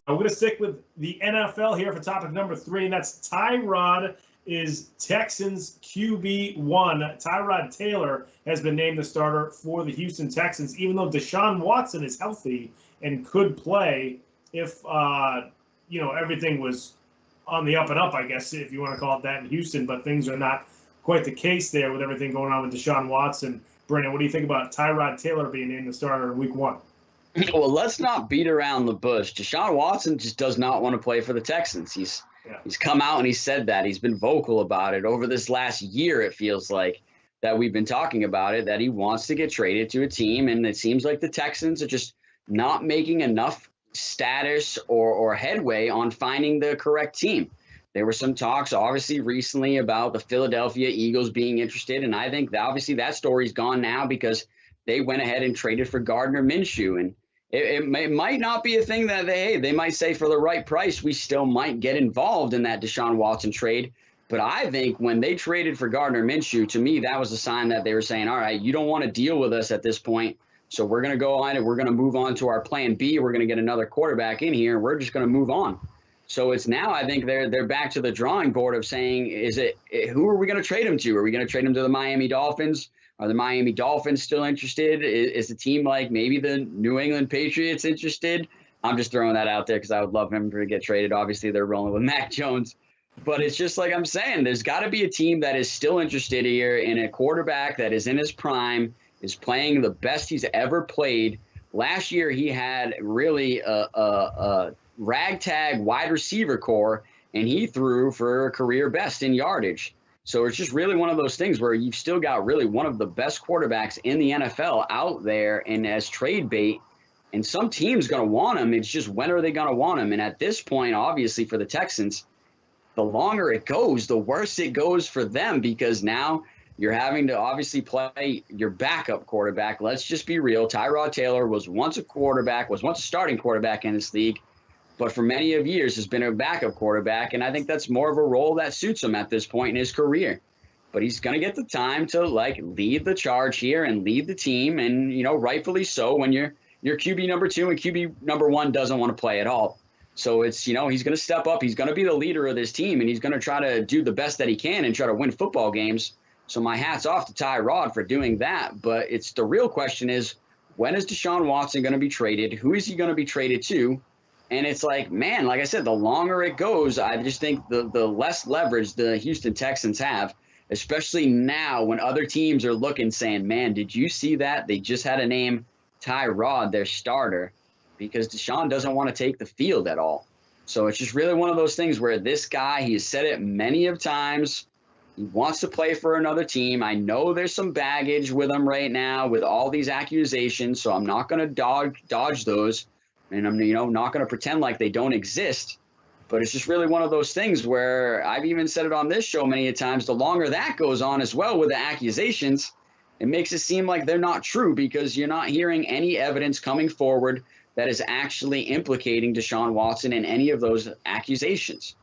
We're going to stick with the NFL here for topic number 3, and that's Tyrod is Texans QB1. Tyrod Taylor has been named the starter for the Houston Texans, even though Deshaun Watson is healthy and could play if, everything was on the up and up, I guess, if you want to call it that in Houston, but things are not quite the case there with everything going on with Deshaun Watson. Brandon, what do you think about Tyrod Taylor being named the starter in week 1? Well, let's not beat around the bush. Deshaun Watson just does not want to play for the Texans. He's come out and he said that. He's been vocal about it over this last year. It feels like that we've been talking about it, that he wants to get traded to a team. And it seems like the Texans are just not making enough status or headway on finding the correct team. There were some talks, obviously, recently about the Philadelphia Eagles being interested. And I think that obviously that story's gone now because they went ahead and traded for Gardner Minshew. And it might not be a thing that they might say for the right price, we still might get involved in that Deshaun Watson trade. But I think when they traded for Gardner Minshew, to me, that was a sign that they were saying, all right, you don't want to deal with us at this point. So we're going to go on and we're going to move on to our plan B. We're going to get another quarterback in here. And we're just going to move on. So it's now, I think they're back to the drawing board of saying, who are we going to trade him to? Are we going to trade him to the Miami Dolphins? Are the Miami Dolphins still interested? Is a team like maybe the New England Patriots interested? I'm just throwing that out there because I would love him to get traded. Obviously, they're rolling with Mac Jones. But it's just like I'm saying, there's got to be a team that is still interested here in a quarterback that is in his prime, is playing the best he's ever played. Last year, he had really a ragtag wide receiver core, and he threw for a career best in yardage. So it's just really one of those things where you've still got really one of the best quarterbacks in the NFL out there and as trade bait. And some team's going to want him. It's just when are they going to want him? And at this point, obviously, for the Texans, the longer it goes, the worse it goes for them because now you're having to obviously play your backup quarterback. Let's just be real. Tyrod Taylor was once a starting quarterback in this league, but for many of years has been a backup quarterback, and I think that's more of a role that suits him at this point in his career. But he's going to get the time to lead the charge here and lead the team, and rightfully so when you're QB number 2 and QB number 1 doesn't want to play at all. So it's he's going to step up. He's going to be the leader of this team, and he's going to try to do the best that he can and try to win football games. So my hat's off to Tyrod for doing that. But it's the real question is, when is Deshaun Watson going to be traded? Who is he going to be traded to? And it's like, man, like I said, the longer it goes, I just think the less leverage the Houston Texans have, especially now when other teams are looking, saying, man, did you see that? They just had to name Tyrod their starter because Deshaun doesn't want to take the field at all. So it's just really one of those things where this guy, he has said it many of times, he wants to play for another team. I know there's some baggage with him right now with all these accusations, so I'm not going to dodge those. And I'm, not going to pretend like they don't exist. But it's just really one of those things where I've even said it on this show many a times. The longer that goes on as well with the accusations, it makes it seem like they're not true because you're not hearing any evidence coming forward that is actually implicating Deshaun Watson in any of those accusations.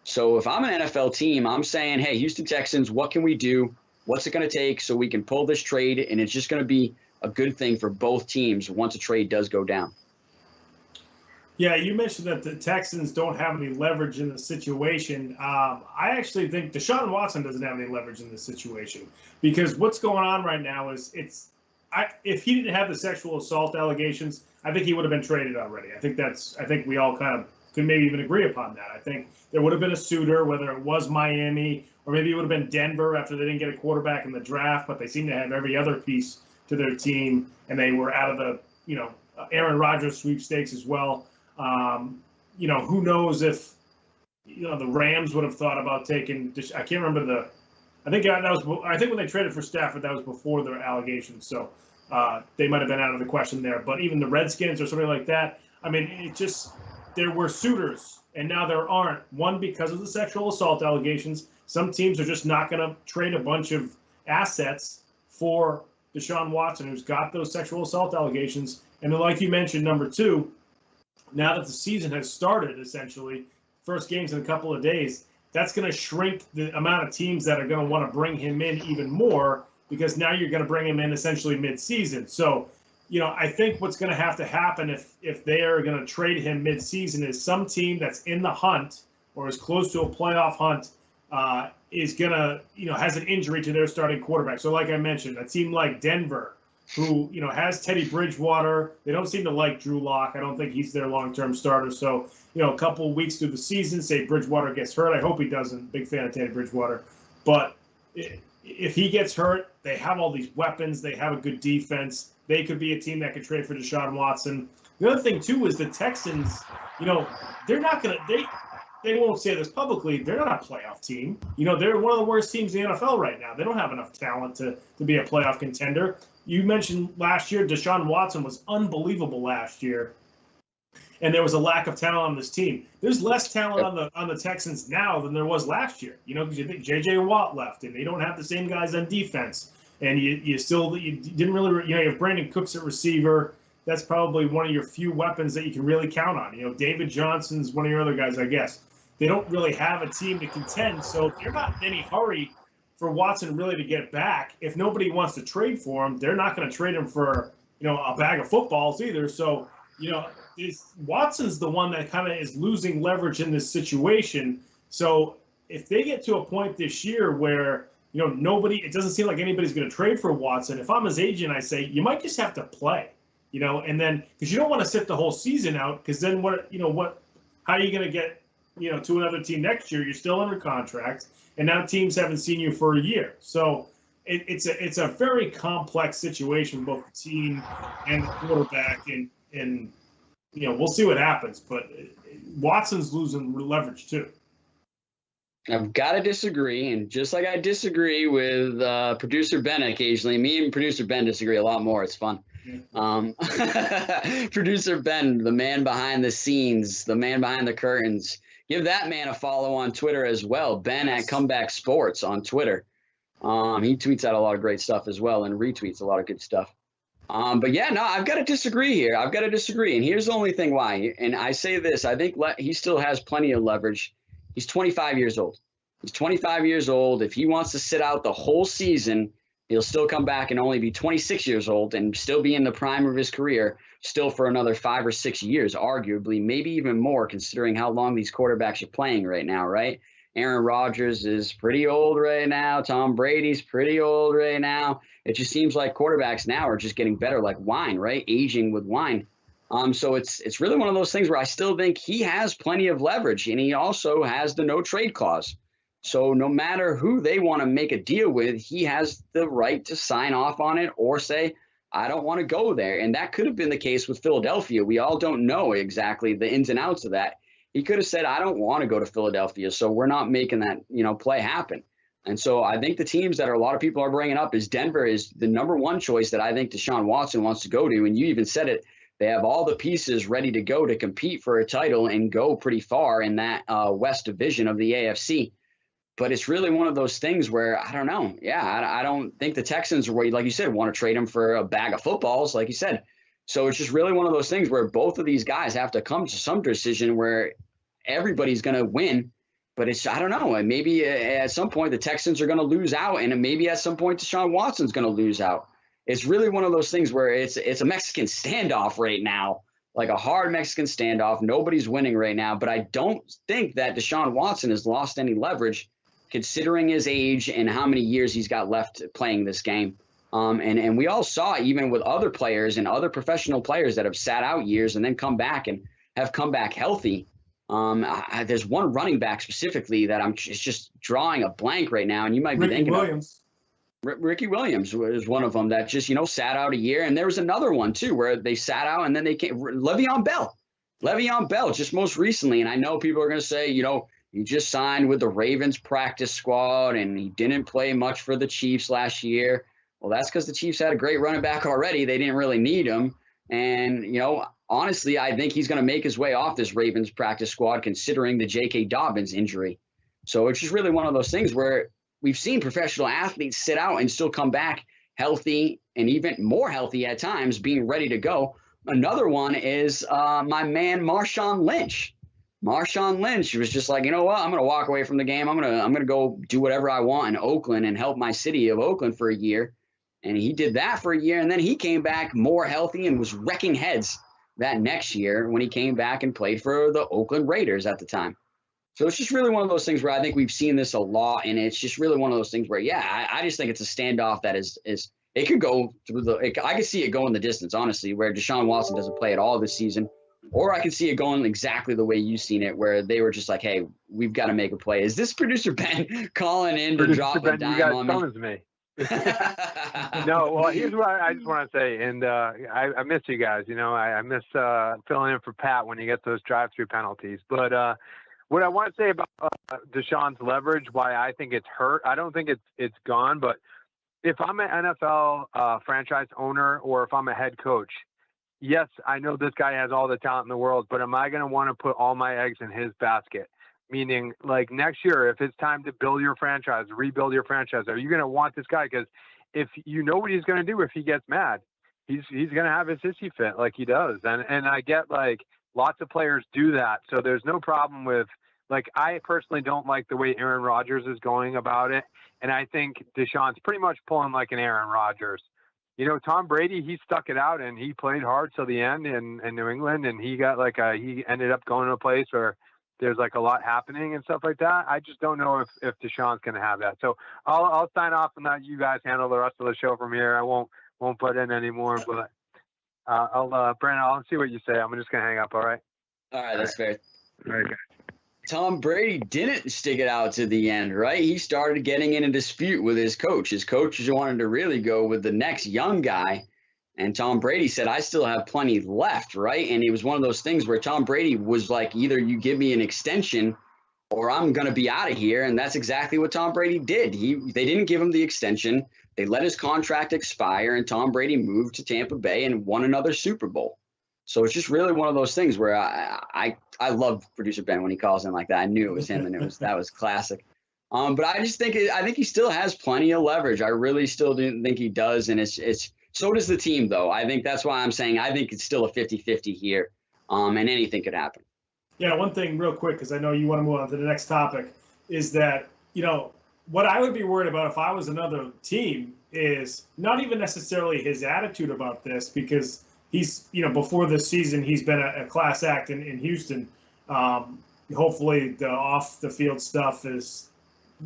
So if I'm an NFL team, I'm saying, hey, Houston Texans, what can we do? What's it going to take so we can pull this trade? And it's just going to be a good thing for both teams once a trade does go down. Yeah, you mentioned that the Texans don't have any leverage in the situation. I actually think Deshaun Watson doesn't have any leverage in this situation because what's going on right now is if he didn't have the sexual assault allegations, I think he would have been traded already. I think we all kind of could maybe even agree upon that. I think there would have been a suitor, whether it was Miami or maybe it would have been Denver after they didn't get a quarterback in the draft, but they seem to have every other piece to their team, and they were out of the Aaron Rodgers sweepstakes as well. Who knows if the Rams would have thought about taking. I can't remember I think when they traded for Stafford, that was before the allegations, so they might have been out of the question there. But even the Redskins or something like that, I mean, there were suitors, and now there aren't. One, because of the sexual assault allegations. Some teams are just not going to trade a bunch of assets for Deshaun Watson, who's got those sexual assault allegations. And then, like you mentioned, number 2. Now that the season has started, essentially, first game's in a couple of days, that's going to shrink the amount of teams that are going to want to bring him in even more because now you're going to bring him in essentially mid-season. So I think what's going to have to happen if they are going to trade him midseason is some team that's in the hunt or is close to a playoff hunt is going to, has an injury to their starting quarterback. So like I mentioned, a team like Denver, who, has Teddy Bridgewater. They don't seem to like Drew Lock. I don't think he's their long-term starter. So, a couple of weeks through the season, say Bridgewater gets hurt. I hope he doesn't. Big fan of Teddy Bridgewater. But if he gets hurt, they have all these weapons. They have a good defense. They could be a team that could trade for Deshaun Watson. The other thing, too, is the Texans, they're not going to – they won't say this publicly. They're not a playoff team. They're one of the worst teams in the NFL right now. They don't have enough talent to be a playoff contender. You mentioned last year, Deshaun Watson was unbelievable last year, and there was a lack of talent on this team. There's less talent on the Texans now than there was last year. Because you think J.J. Watt left, and they don't have the same guys on defense. And you didn't really, you have Brandon Cooks at receiver. That's probably one of your few weapons that you can really count on. David Johnson's one of your other guys, I guess. They don't really have a team to contend, so they're not in any hurry for Watson really to get back. If nobody wants to trade for him, they're not going to trade him for, a bag of footballs either. So, Watson's the one that kind of is losing leverage in this situation. So if they get to a point this year where, it doesn't seem like anybody's going to trade for Watson. If I'm his agent, I say, you might just have to play, and then, because you don't want to sit the whole season out, because then how are you going to get, to another team next year? You're still under contract, and now teams haven't seen you for a year. So it's a very complex situation, both the team and the quarterback, and we'll see what happens. But Watson's losing leverage too. I've got to disagree, and just like I disagree with producer Ben occasionally, me and producer Ben disagree a lot more. It's fun. Yeah. Producer Ben, the man behind the scenes, the man behind the curtains. Give that man a follow on Twitter as well. Ben at Comeback Sports on Twitter. He tweets out a lot of great stuff as well and retweets a lot of good stuff. But yeah, no, I've got to disagree here. I've got to disagree. And here's the only thing why. And I say this, I think he still has plenty of leverage. He's 25 years old. He's 25 years old. If he wants to sit out the whole season, he'll still come back and only be 26 years old and still be in the prime of his career, still for another 5 or 6 years, arguably, maybe even more, considering how long these quarterbacks are playing right now, right? Aaron Rodgers is pretty old right now. Tom Brady's pretty old right now. It just seems like quarterbacks now are just getting better like wine, right? Aging with wine. So it's really one of those things where I still think he has plenty of leverage, and he also has the no trade clause. So no matter who they want to make a deal with, he has the right to sign off on it or say, I don't want to go there. And that could have been the case with Philadelphia. We all don't know exactly the ins and outs of that. He could have said, I don't want to go to Philadelphia, so we're not making that, play happen. And so I think the teams that a lot of people are bringing up is Denver is the number one choice that I think Deshaun Watson wants to go to. And you even said it. They have all the pieces ready to go to compete for a title and go pretty far in that West division of the AFC. But it's really one of those things where, I don't know. Yeah, I don't think the Texans, like you said, want to trade him for a bag of footballs, like you said. So it's just really one of those things where both of these guys have to come to some decision where everybody's going to win. But I don't know. Maybe at some point the Texans are going to lose out, and maybe at some point Deshaun Watson's going to lose out. It's really one of those things where it's a Mexican standoff right now, like a hard Mexican standoff. Nobody's winning right now. But I don't think that Deshaun Watson has lost any leverage, considering his age and how many years he's got left playing this game. And we all saw, even with other players and other professional players that have sat out years and then come back and have come back healthy. There's one running back specifically that it's just drawing a blank right now, and you might be thinking Williams. Ricky Williams was one of them that just, sat out a year. And there was another one, too, where they sat out and then they came. Le'Veon Bell, just most recently. And I know people are going to say, he just signed with the Ravens practice squad and he didn't play much for the Chiefs last year. Well, that's because the Chiefs had a great running back already. They didn't really need him. And, honestly, I think he's going to make his way off this Ravens practice squad, considering the J.K. Dobbins injury. So it's just really one of those things where we've seen professional athletes sit out and still come back healthy and even more healthy at times, being ready to go. Another one is my man Marshawn Lynch. Marshawn Lynch was just like, you know what? I'm going to walk away from the game. I'm going to go do whatever I want in Oakland and help my city of Oakland for a year. And he did that for a year, and then he came back more healthy and was wrecking heads that next year when he came back and played for the Oakland Raiders at the time. So it's just really one of those things where I think we've seen this a lot, and it's just really one of those things where, yeah, I just think it's a standoff that is it could go through I could see it going the distance, honestly, where Deshaun Watson doesn't play at all this season, or I could see it going exactly the way you've seen it, where they were just like, hey, we've got to make a play. Is this producer Ben calling in to drop a dime on me? No, well, here's what I just want to say, and I miss you guys. You know, I miss filling in for Pat when you get those drive-through penalties. But what I want to say about Deshaun's leverage, why I think it's hurt, I don't think it's gone, but if I'm an NFL franchise owner or if I'm a head coach, yes, I know this guy has all the talent in the world, but am I going to want to put all my eggs in his basket? Meaning, like, next year, if it's time to build your franchise, rebuild your franchise, are you going to want this guy? Because if you know what he's going to do if he gets mad, he's going to have his hissy fit like he does. And I get, like, lots of players do that. So there's no problem with, like, I personally don't like the way Aaron Rodgers is going about it. And I think Deshaun's pretty much pulling like an Aaron Rodgers. You know, Tom Brady, he stuck it out and he played hard till the end in New England. And he got he ended up going to a place where there's like a lot happening and stuff like that. I just don't know if Deshaun's going to have that. So I'll sign off and let you guys handle the rest of the show from here. I won't put in anymore, but Brandon, I'll see what you say. I'm just going to hang up. All right. All right. That's fair. All right. Tom Brady didn't stick it out to the end, right? He started getting in a dispute with his coach. His coach just wanted to really go with the next young guy. And Tom Brady said, I still have plenty left, right? And it was one of those things where Tom Brady was like, either you give me an extension or I'm going to be out of here. And that's exactly what Tom Brady did. They didn't give him the extension. They let his contract expire, and Tom Brady moved to Tampa Bay and won another Super Bowl. So it's just really one of those things where I love producer Ben when he calls in like that. I knew it was him, and that was classic. But I just think he still has plenty of leverage. I really still do think he does, and it's so does the team, though. I think that's why I'm saying I think it's still a 50-50 here, and anything could happen. Yeah, one thing real quick, because I know you want to move on to the next topic, is that, you know, what I would be worried about if I was another team is not even necessarily his attitude about this, because he's, you know, before this season, he's been a class act in Houston. Hopefully the off the field stuff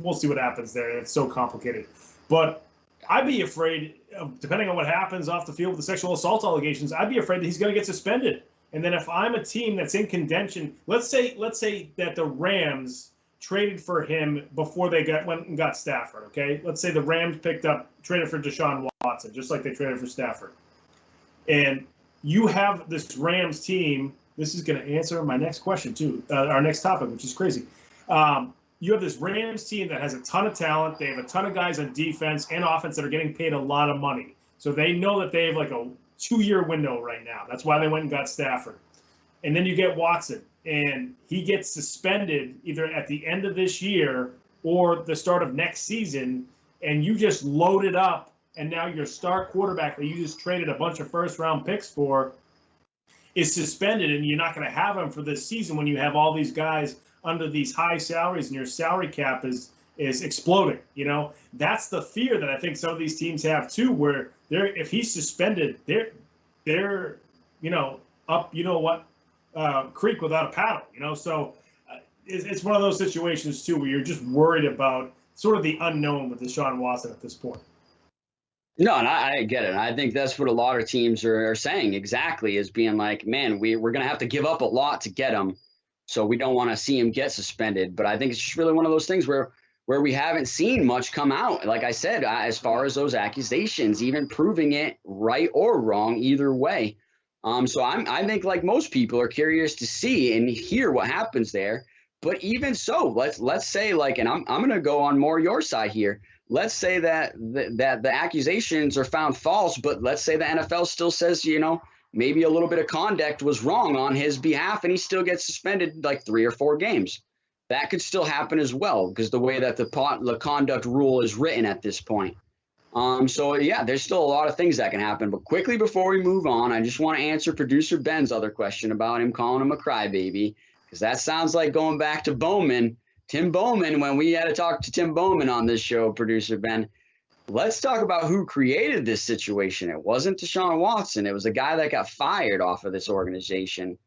we'll see what happens there. It's so complicated. But I'd be afraid, depending on what happens off the field with the sexual assault allegations, I'd be afraid that he's going to get suspended. And then if I'm a team that's in contention, let's say that the Rams traded for him before they went and got Stafford, okay? Let's say the Rams traded for Deshaun Watson, just like they traded for Stafford. And you have this Rams team. This is going to answer my next question, too, our next topic, which is crazy. You have this Rams team that has a ton of talent. They have a ton of guys on defense and offense that are getting paid a lot of money. So they know that they have like a 2-year window right now. That's why they went and got Stafford. And then you get Watson, and he gets suspended either at the end of this year or the start of next season, and you just load it up. And now your star quarterback that you just traded a bunch of first-round picks for is suspended, and you're not going to have him for this season when you have all these guys under these high salaries and your salary cap is exploding. You know, that's the fear that I think some of these teams have too, where if he's suspended, they're you know, up, you know what, creek without a paddle. You know, so it's one of those situations too where you're just worried about sort of the unknown with Deshaun Watson at this point. No, and I get it. And I think that's what a lot of teams are saying exactly, is being like, man, we're going to have to give up a lot to get him. So we don't want to see him get suspended. But I think it's just really one of those things where we haven't seen much come out. Like I said, as far as those accusations, even proving it right or wrong, either way. So I think like most people are curious to see and hear what happens there. But even so, let's say, like, and I'm going to go on more your side here. Let's say that the accusations are found false, but let's say the NFL still says, you know, maybe a little bit of conduct was wrong on his behalf and he still gets suspended like 3 or 4 games. That could still happen as well, because the way that the conduct rule is written at this point. So, yeah, there's still a lot of things that can happen. But quickly before we move on, I just want to answer producer Ben's other question about him calling him a crybaby, because that sounds like going back to Bowman. Tim Bowman, when we had to talk to Tim Bowman on this show, producer Ben, let's talk about who created this situation. It wasn't Deshaun Watson. It was a guy that got fired off of this organization,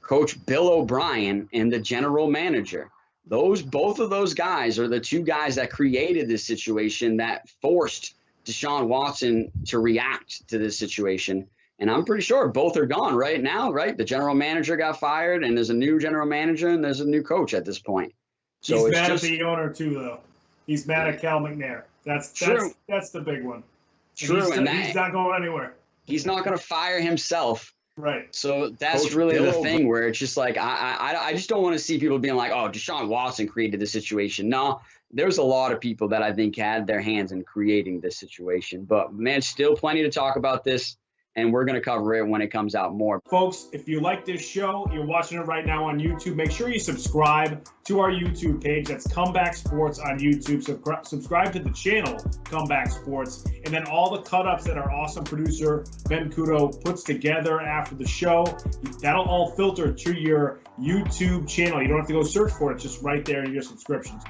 Coach Bill O'Brien and the general manager. Both of those guys are the two guys that created this situation that forced Deshaun Watson to react to this situation. And I'm pretty sure both are gone right now, right? The general manager got fired, and there's a new general manager, and there's a new coach at this point. So he's mad at the owner too, though. He's mad at Cal McNair. That's the big one. True, and he's not going anywhere. He's not going to fire himself. Right. So that's Coach really Bill the thing where it's just like, I just don't want to see people being like, oh, Deshaun Watson created this situation. No, there's a lot of people that I think had their hands in creating this situation. But, man, still plenty to talk about this, and we're going to cover it when it comes out more. Folks, if you like this show, you're watching it right now on YouTube, make sure you subscribe to our YouTube page. That's Comeback Sports on YouTube. Subscribe to the channel, Comeback Sports. And then all the cut-ups that our awesome producer, Ben Kudo, puts together after the show, that'll all filter to your YouTube channel. You don't have to go search for it. It's just right there in your subscriptions.